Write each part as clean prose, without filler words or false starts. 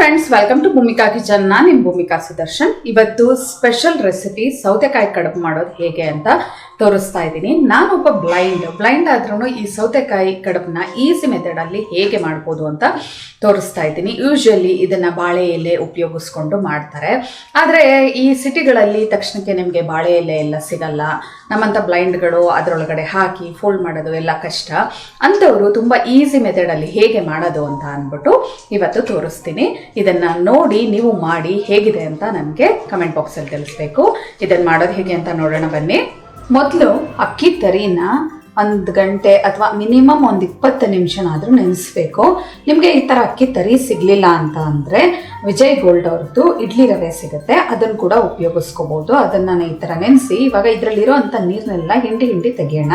Friends, welcome to Bhoomika kitchen. ನಾನು ನಿಮ್ಮ ಭೂಮಿಕಾ ಸುದರ್ಶನ್. ಇವತ್ತು ಸ್ಪೆಷಲ್ ರೆಸಿಪಿ ಸೌತೆಕಾಯಿ ಕಡುಬು ಮಾಡೋದು ಹೇಗೆ ಅಂತ ತೋರಿಸ್ತಾ ಇದ್ದೀನಿ. ನಾನೊಬ್ಬ ಬ್ಲೈಂಡ್ ಆದ್ರೂ ಈ ಸೌತೆಕಾಯಿ ಕಡುಬನ್ನ ಈಸಿ ಮೆಥಡಲ್ಲಿ ಹೇಗೆ ಮಾಡ್ಬೋದು ಅಂತ ತೋರಿಸ್ತಾ ಇದ್ದೀನಿ. ಯೂಶಲಿ ಇದನ್ನ ಬಾಳೆ ಎಲೆ ಉಪಯೋಗಿಸ್ಕೊಂಡು ಮಾಡ್ತಾರೆ, ಆದರೆ ಈ ಸಿಟಿಗಳಲ್ಲಿ ತಕ್ಷಣಕ್ಕೆ ನಿಮಗೆ ಬಾಳೆ ಎಲೆ ಎಲ್ಲ ಸಿಗಲ್ಲ. ನಮ್ಮಂಥ ಬ್ಲೈಂಡ್ಗಳು ಅದರೊಳಗಡೆ ಹಾಕಿ ಫೋಲ್ಡ್ ಮಾಡೋದು ಎಲ್ಲ ಕಷ್ಟ. ಅಂಥವರು ತುಂಬ ಈಸಿ ಮೆಥಡಲ್ಲಿ ಹೇಗೆ ಮಾಡೋದು ಅಂತ ಅಂದ್ಬಿಟ್ಟು ಇವತ್ತು ತೋರಿಸ್ತೀನಿ. ಇದನ್ನ ನೋಡಿ ನೀವು ಮಾಡಿ ಹೇಗಿದೆ ಅಂತ ನನಗೆ ಕಮೆಂಟ್ ಬಾಕ್ಸಲ್ಲಿ ತಿಳಿಸ್ಬೇಕು. ಇದನ್ನು ಮಾಡೋದು ಹೇಗೆ ಅಂತ ನೋಡೋಣ ಬನ್ನಿ. ಮೊದಲು ಅಕ್ಕಿ ತರಿನ 1 ಗಂಟೆ ಅಥವಾ ಮಿನಿಮಮ್ 20 ನಿಮಿಷನಾದರೂ ನೆನೆಸ್ಬೇಕು. ನಿಮಗೆ ಈ ಥರ ಅಕ್ಕಿ ತರಿ ಸಿಗಲಿಲ್ಲ ಅಂತ ಅಂದರೆ ವಿಜಯ್ ಗೋಲ್ಡ್ ಅವ್ರದ್ದು ಇಡ್ಲಿ ರವೆ ಸಿಗುತ್ತೆ, ಅದನ್ನು ಕೂಡ ಉಪಯೋಗಿಸ್ಕೋಬೋದು. ಅದನ್ನು ನಾನು ಈ ಥರ ನೆನೆಸಿ ಇವಾಗ ಇದರಲ್ಲಿರೋ ಅಂಥ ನೀರನ್ನೆಲ್ಲ ಹಿಂಡಿ ತೆಗೆಯೋಣ.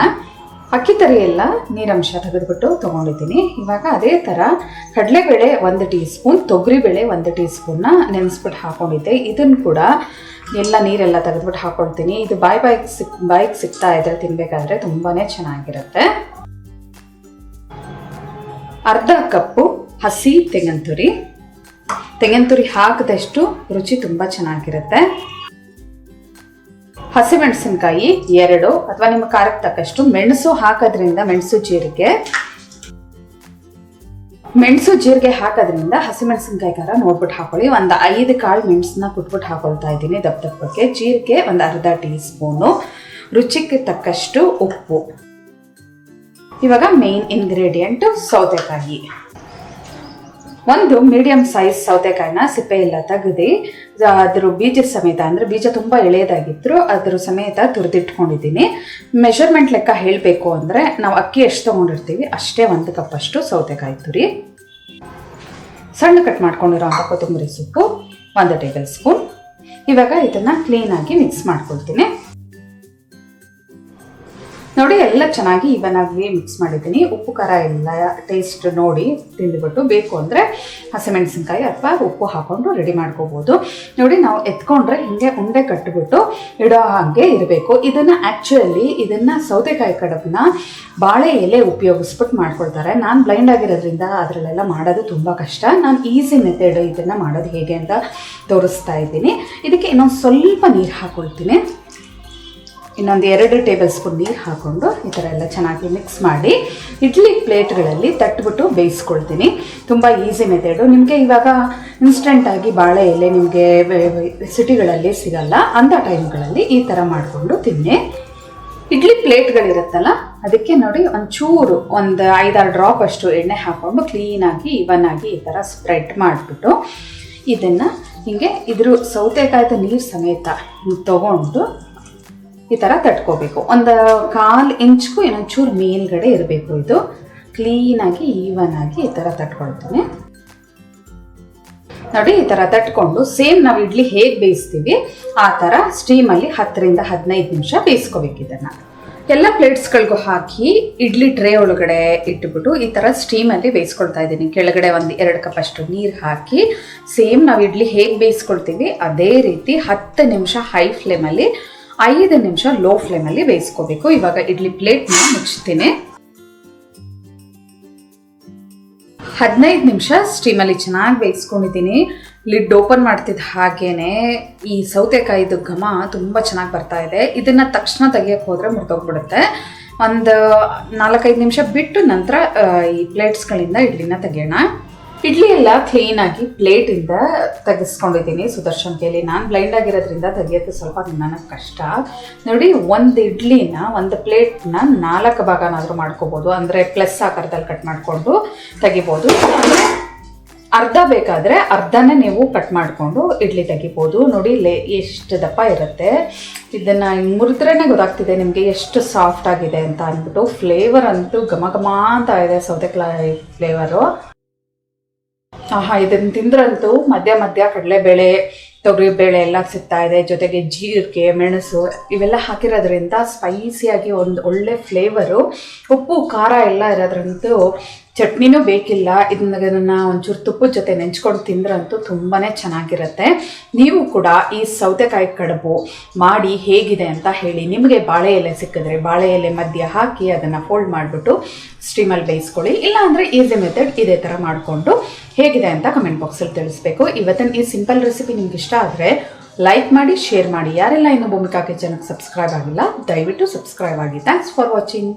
ಅಕ್ಕಿ ತರಿ ಎಲ್ಲ ನೀರಂಶ ತೆಗೆದುಬಿಟ್ಟು ತೊಗೊಂಡಿದ್ದೀನಿ. ಇವಾಗ ಅದೇ ಥರ ಕಡಲೆಬೇಳೆ 1 ಟೀ ಸ್ಪೂನ್, ತೊಗರಿಬೇಳೆ 1 ಟೀ ಸ್ಪೂನ್ನ ನೆನೆಸ್ಬಿಟ್ಟು ಹಾಕೊಂಡಿದ್ದೆ. ಇದನ್ನು ಕೂಡ ಎಲ್ಲ ನೀರೆಲ್ಲ ತೆಗೆದ್ಬಿಟ್ಟು ಹಾಕೊಳ್ತೀನಿ. ಇದು ಬಾಯಿಗೆ ಸಿಗ್ತಾ ಇದ್ರೆ ತಿನ್ನಬೇಕಾದ್ರೆ ತುಂಬಾ ಚೆನ್ನಾಗಿರುತ್ತೆ. ಅರ್ಧ ಕಪ್ಪು ಹಸಿ ತೆಂಗಿನತುರಿ ಹಾಕಿದಷ್ಟು ರುಚಿ ತುಂಬ ಚೆನ್ನಾಗಿರುತ್ತೆ. ಹಸಿಮೆಣಸಿನಕಾಯಿ 2 ಅಥವಾ ನಿಮ್ಮ ಖಾರಕ್ಕೆ ತಕ್ಕಷ್ಟು. ಮೆಣಸು ಹಾಕೋದ್ರಿಂದ ಮೆಣಸು ಜೀರಿಗೆ ಹಾಕೋದ್ರಿಂದ ಹಸಿಮೆಣಸಿನಕಾಯಿ ಖಾರ ನೋಡ್ಬಿಟ್ಟು ಹಾಕೊಳ್ಳಿ. 5 ಕಾಳು ಮೆಣಸನ್ನ ಕುಟ್ಬಿಟ್ಟು ಹಾಕೊಳ್ತಾ ಇದ್ದೀನಿ ದಪ್ಪಕ್ಕೆ. ಜೀರಿಗೆ 1/2 ಟೀ ಸ್ಪೂನು, ರುಚಿಗೆ ತಕ್ಕಷ್ಟು ಉಪ್ಪು. ಇವಾಗ ಮೇನ್ ಇಂಗ್ರೀಡಿಯೆಂಟ್ ಸೌತೆಕಾಯಿ. 1 ಮೀಡಿಯಂ ಸೈಜ್ ಸೌತೆಕಾಯಿನ ಸಿಪ್ಪೆ ಎಲ್ಲ ತೆಗೆದು ಅದ್ರ ಬೀಜ ಸಮೇತ, ಅಂದರೆ ಬೀಜ ತುಂಬ ಎಳೆಯದಾಗಿದ್ರು ಅದ್ರ ಸಮೇತ ತುರಿದಿಟ್ಕೊಂಡಿದ್ದೀನಿ. ಮೆಷರ್ಮೆಂಟ್ ಲೆಕ್ಕ ಹೇಳಬೇಕು ಅಂದರೆ ನಾವು ಅಕ್ಕಿ ಎಷ್ಟು ತೊಗೊಂಡಿರ್ತೀವಿ ಅಷ್ಟೇ 1 ಕಪ್ಪಷ್ಟು ಸೌತೆಕಾಯಿ ತುರಿ. ಸಣ್ಣ ಕಟ್ ಮಾಡ್ಕೊಂಡಿರೋ ಅಂಥ ಕೊತ್ತಂಬರಿ ಸೊಪ್ಪು 1 ಟೇಬಲ್ ಸ್ಪೂನ್. ಇವಾಗ ಇದನ್ನು ಕ್ಲೀನಾಗಿ ಮಿಕ್ಸ್ ಮಾಡ್ಕೊಳ್ತೀನಿ. ನೋಡಿ, ಎಲ್ಲ ಚೆನ್ನಾಗಿ ಇವನಾಗಿ ಮಿಕ್ಸ್ ಮಾಡಿದ್ದೀನಿ. ಉಪ್ಪು ಖಾರ ಎಲ್ಲ ಟೇಸ್ಟ್ ನೋಡಿ ತಿಂದುಬಿಟ್ಟು ಬೇಕು ಅಂದರೆ ಹಸಿಮೆಣಸಿನ್ಕಾಯಿ ಅಥವಾ ಉಪ್ಪು ಹಾಕ್ಕೊಂಡು ರೆಡಿ ಮಾಡ್ಕೋಬೋದು. ನೋಡಿ, ನಾವು ಎತ್ಕೊಂಡ್ರೆ ಹಿಂಗೆ ಉಂಡೆ ಕಟ್ಟಿಬಿಟ್ಟು ಇಡೋ ಹಾಗೆ ಇರಬೇಕು. ಇದನ್ನು ಸೌತೆಕಾಯಿ ಕಡುಬನ್ನ ಬಾಳೆ ಎಲೆ ಉಪಯೋಗಿಸ್ಬಿಟ್ಟು ಮಾಡ್ಕೊಳ್ತಾರೆ. ನಾನು ಬ್ಲೈಂಡ್ ಆಗಿರೋದ್ರಿಂದ ಅದರಲ್ಲೆಲ್ಲ ಮಾಡೋದು ತುಂಬ ಕಷ್ಟ. ನಾನು ಈಸಿ ಮೆಥಡ್ ಇದನ್ನು ಮಾಡೋದು ಹೇಗೆ ಅಂತ ತೋರಿಸ್ತಾ ಇದ್ದೀನಿ. ಇದಕ್ಕೆ ಇನ್ನೊಂದು ಸ್ವಲ್ಪ ನೀರು ಹಾಕ್ಕೊಳ್ತೀನಿ. ಇನ್ನೊಂದು 2 ಟೇಬಲ್ ಸ್ಪೂನ್ ನೀರು ಹಾಕ್ಕೊಂಡು ಈ ಥರ ಎಲ್ಲ ಚೆನ್ನಾಗಿ ಮಿಕ್ಸ್ ಮಾಡಿ ಇಡ್ಲಿ ಪ್ಲೇಟ್ಗಳಲ್ಲಿ ತಟ್ಬಿಟ್ಟು ಬೇಯಿಸ್ಕೊಳ್ತೀನಿ. ತುಂಬ ಈಸಿ ಮೆಥಡು. ನಿಮಗೆ ಇವಾಗ ಇನ್ಸ್ಟೆಂಟಾಗಿ ಬಾಳೆ ಎಲೆ ನಿಮಗೆ ಸಿಟಿಗಳಲ್ಲಿ ಸಿಗಲ್ಲ, ಅಂಥ ಟೈಮ್ಗಳಲ್ಲಿ ಈ ಥರ ಮಾಡಿಕೊಂಡು ತಿನ್ನಿ. ಇಡ್ಲಿ ಪ್ಲೇಟ್ಗಳಿರುತ್ತಲ್ಲ ಅದಕ್ಕೆ ನೋಡಿ ಒಂಚೂರು 5-6 ಡ್ರಾಪ್ ಅಷ್ಟು ಎಣ್ಣೆ ಹಾಕ್ಕೊಂಡು ಕ್ಲೀನಾಗಿ ಇವನ್ನಾಗಿ ಈ ಥರ ಸ್ಪ್ರೆಡ್ ಮಾಡಿಬಿಟ್ಟು ಇದನ್ನು ಹೀಗೆ ಇದ್ರ ಸೌತೆಕಾಯ್ದ ನೀರು ಸಮೇತ ತೊಗೊಂಡು ಈ ಥರ ತಟ್ಕೋಬೇಕು. 1/4 ಇಂಚ್ಗೂ ಇನ್ನೊಂಚೂರು ಮೇಲ್ಗಡೆ ಇರಬೇಕು. ಇದು ಕ್ಲೀನಾಗಿ ಈವನಾಗಿ ಈ ಥರ ತಟ್ಕೊಳ್ತೀನಿ. ನೋಡಿ, ಈ ಥರ ತಟ್ಕೊಂಡು ಸೇಮ್ ನಾವು ಇಡ್ಲಿ ಹೇಗೆ ಬೇಯಿಸ್ತೀವಿ ಆ ಥರ ಸ್ಟೀಮಲ್ಲಿ 10ರಿಂದ 15 ನಿಮಿಷ ಬೇಯಿಸ್ಕೋಬೇಕು. ಇದನ್ನು ಎಲ್ಲ ಪ್ಲೇಟ್ಸ್ಗಳಿಗೂ ಹಾಕಿ ಇಡ್ಲಿ ಟ್ರೇ ಒಳಗಡೆ ಇಟ್ಬಿಟ್ಟು ಈ ಥರ ಸ್ಟೀಮಲ್ಲಿ ಬೇಯಿಸ್ಕೊಳ್ತಾ ಇದ್ದೀನಿ. ಕೆಳಗಡೆ 1-2 ಕಪ್ ಅಷ್ಟು ನೀರು ಹಾಕಿ ಸೇಮ್ ನಾವು ಇಡ್ಲಿ ಹೇಗೆ ಬೇಯಿಸ್ಕೊಳ್ತೀವಿ ಅದೇ ರೀತಿ 10 ನಿಮಿಷ ಹೈ ಫ್ಲೇಮಲ್ಲಿ, 5 ನಿಮಿಷ ಲೋ ಫ್ಲೇಮಲ್ಲಿ ಬೇಯಿಸ್ಕೋಬೇಕು. ಇವಾಗ ಇಡ್ಲಿ ಪ್ಲೇಟ್ನ ಮುಚ್ತೀನಿ. 15 ನಿಮಿಷ ಸ್ಟೀಮಲ್ಲಿ ಚೆನ್ನಾಗಿ ಬೇಯಿಸ್ಕೊಂಡಿದ್ದೀನಿ. ಲಿಡ್ ಓಪನ್ ಮಾಡ್ತಿದ್ದ ಹಾಗೇನೆ ಈ ಸೌತೆಕಾಯಿದು ಘಮ ತುಂಬ ಚೆನ್ನಾಗಿ ಬರ್ತಾ ಇದೆ. ಇದನ್ನು ತಕ್ಷಣ ತೆಗಿಯೋಕ್ಕೆ ಹೋದರೆ ಮುರಿದೋಗ್ಬಿಡುತ್ತೆ. 4-5 ನಿಮಿಷ ಬಿಟ್ಟು ನಂತರ ಈ ಪ್ಲೇಟ್ಸ್ಗಳಿಂದ ಇಡ್ಲಿನ ತೆಗೆಯೋಣ. ಇಡ್ಲಿ ಎಲ್ಲ ಕ್ಲೀನಾಗಿ ಪ್ಲೇಟಿಂದ ತೆಗೆಸ್ಕೊಂಡಿದ್ದೀನಿ ಸುದರ್ಶನ್ ಕೈಲಿ. ನಾನು ಬ್ಲೈಂಡ್ ಆಗಿರೋದ್ರಿಂದ ತೆಗಿಯೋಕ್ಕೆ ಸ್ವಲ್ಪ ನನಗೆ ಕಷ್ಟ. ನೋಡಿ, 1 ಇಡ್ಲಿನ 1 ಪ್ಲೇಟ್ನ 4 ಭಾಗನಾದರೂ ಮಾಡ್ಕೋಬೋದು. ಅಂದರೆ ಪ್ಲಸ್ ಆಕಾರದಲ್ಲಿ ಕಟ್ ಮಾಡಿಕೊಂಡು ತೆಗಿಬೋದು. ಅರ್ಧ ಬೇಕಾದರೆ ಅರ್ಧನೇ ನೀವು ಕಟ್ ಮಾಡಿಕೊಂಡು ಇಡ್ಲಿ ತೆಗಿಬೋದು. ನೋಡಿ ಎಷ್ಟು ದಪ್ಪ ಇರುತ್ತೆ. ಇದನ್ನು ಮುರಿದ್ರೇ ಗೊತ್ತಾಗ್ತಿದೆ ನಿಮಗೆ ಎಷ್ಟು ಸಾಫ್ಟ್ ಆಗಿದೆ ಅಂತ ಅಂದ್ಬಿಟ್ಟು. ಫ್ಲೇವರ್ ಅಂತೂ ಘಮ ಅಂತ ಇದೆ, ಸೌತೆಕಾಯಿ ಫ್ಲೇವರು. ಇದನ್ನು ತಿಂದ್ರಂತೂ ಮಧ್ಯ ಕಡಲೆಬೇಳೆ ತೊಗರಿಬೇಳೆ ಎಲ್ಲ ಸಿಗ್ತಾ ಇದೆ. ಜೊತೆಗೆ ಜೀರಿಗೆ, ಮೆಣಸು ಇವೆಲ್ಲ ಹಾಕಿರೋದ್ರಿಂದ ಸ್ಪೈಸಿಯಾಗಿ ಒಂದು ಒಳ್ಳೆ ಫ್ಲೇವರು, ಉಪ್ಪು ಖಾರ ಎಲ್ಲ ಇರೋದ್ರಂತೂ ಚಟ್ನಿನೂ ಬೇಕಿಲ್ಲ. ಇದನ್ನ ಒಂಚೂರು ತುಪ್ಪದ ಜೊತೆ ನೆಂಚ್ಕೊಂಡು ತಿಂದ್ರಂತೂ ತುಂಬಾ ಚೆನ್ನಾಗಿರುತ್ತೆ. ನೀವು ಕೂಡ ಈ ಸೌತೆಕಾಯಿ ಕಡುಬು ಮಾಡಿ ಹೇಗಿದೆ ಅಂತ ಹೇಳಿ. ನಿಮಗೆ ಬಾಳೆ ಎಲೆ ಸಿಕ್ಕಿದ್ರೆ ಬಾಳೆ ಎಲೆ ಮಧ್ಯೆ ಹಾಕಿ ಅದನ್ನು ಫೋಲ್ಡ್ ಮಾಡಿಬಿಟ್ಟು ಸ್ಟೀಮಲ್ಲಿ ಬೇಯಿಸ್ಕೊಳ್ಳಿ. ಇಲ್ಲ ಅಂದರೆ ಈಸಿ ಮೆಥಡ್ ಇದೇ ಥರ ಮಾಡಿಕೊಂಡು ಹೇಗಿದೆ ಅಂತ ಕಮೆಂಟ್ ಬಾಕ್ಸಲ್ಲಿ ತಿಳಿಸ್ಬೇಕು. ಇವತ್ತಿನ ಈ ಸಿಂಪಲ್ ರೆಸಿಪಿ ನಿಮ್ಗೆ ಇಷ್ಟ ಆದರೆ ಲೈಕ್ ಮಾಡಿ, ಶೇರ್ ಮಾಡಿ. ಯಾರೆಲ್ಲ ಇನ್ನೂ ಭೂಮಿಕಾ ಕಿಚನ್ಗೆ ಸಬ್ಸ್ಕ್ರೈಬ್ ಆಗಿಲ್ಲ ದಯವಿಟ್ಟು ಸಬ್ಸ್ಕ್ರೈಬ್ ಆಗಿ. Thanks for watching.